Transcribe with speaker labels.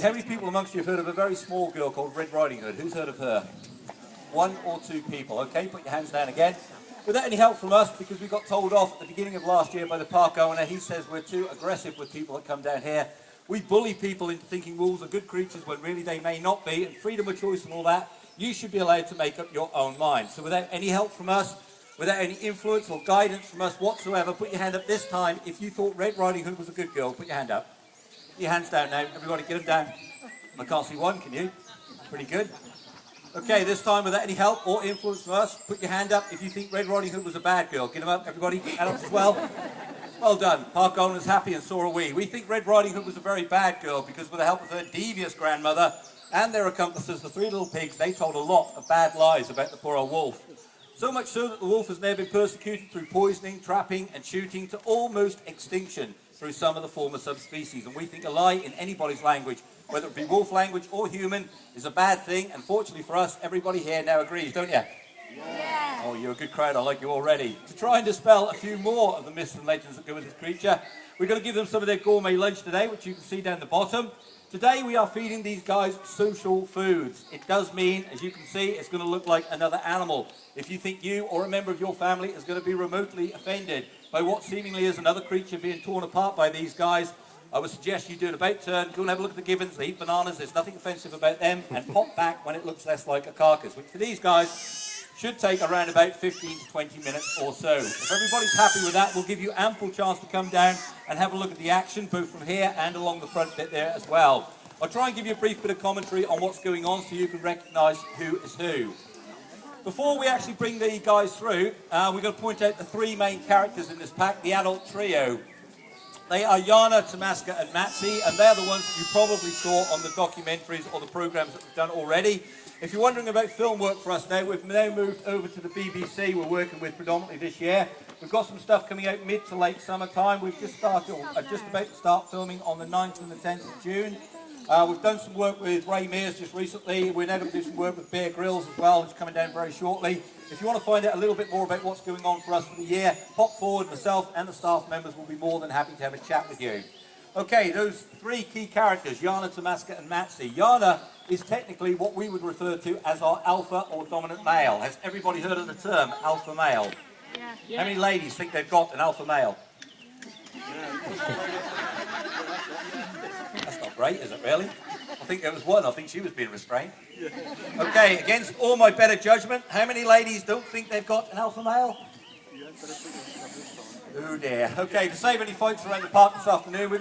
Speaker 1: How many people amongst you have heard of a very small girl called Red Riding Hood? Who's heard of her? One or two people. Okay, put your hands down again. Without any help from us, because we got told off at the beginning of last year by the park owner. He says we're too aggressive with people that come down here. We bully people into thinking wolves are good creatures when really they may not be, and freedom of choice and all that. You should be allowed to make up your own mind. So without any help from us, without any influence or guidance from us whatsoever, put your hand up this time. If you thought Red Riding Hood was a good girl, put your hand up. Put your hands down now. Everybody get them down. I can't see one, can you? Pretty good. Okay, this time without any help or influence from us, put your hand up if you think Red Riding Hood was a bad girl. Get them up, everybody. Adults as well. Well done. Park owner's happy and so are we. We think Red Riding Hood was a very bad girl because with the help of her devious grandmother and their accomplices, the three little pigs, they told a lot of bad lies about the poor old wolf. So much so that the wolf has now been persecuted through poisoning, trapping and shooting to almost extinction through some of the former subspecies. And we think a lie in anybody's language, whether it be wolf language or human, is a bad thing. And fortunately for us, everybody here now agrees, don't you? Yeah. Oh, you're a good crowd. I like you already. To try and dispel a few more of the myths and legends that go with this creature, we're going to give them some of their gourmet lunch today, which you can see down the bottom. Today we are feeding these guys social foods. It does mean, as you can see, it's going to look like another animal. If you think you or a member of your family is going to be remotely offended by what seemingly is another creature being torn apart by these guys, I would suggest you do an about turn, go and have a look at the gibbons, they eat bananas, there's nothing offensive about them, and pop back when it looks less like a carcass, which for these guys should take around about 15 to 20 minutes or so. If everybody's happy with that, we'll give you ample chance to come down and have a look at the action, both from here and along the front bit there as well. I'll try and give you a brief bit of commentary on what's going on so you can recognise who is who. Before we actually bring the guys through, we're going to point out the three main characters in this pack, the adult trio. They are Yana, Tamaska and Matsi, and they're the ones that you probably saw on the documentaries or the programmes that we've done already. If you're wondering about film work for us now, we've now moved over to the BBC we're working with predominantly this year. We've got some stuff coming out mid to late summertime. We've just started, or are just about to start filming on the 9th and the 10th of June. We've done some work with Ray Mears just recently. We're now going to do some work with Bear Grylls as well, who's coming down very shortly. If you want to find out a little bit more about what's going on for us for the year, pop forward. Myself and the staff members will be more than happy to have a chat with you. Okay, those three key characters, Yana, Tamaska and Matsi. Yana is technically what we would refer to as our alpha or dominant male. Has everybody heard of the term alpha male? Yeah. How many ladies think they've got an alpha male? That's not great, is it really? I think there was one. I think she was being restrained. Okay, against all my better judgment, how many ladies don't think they've got an alpha male? Oh dear. Okay, to save any fights around the park this afternoon, we're going to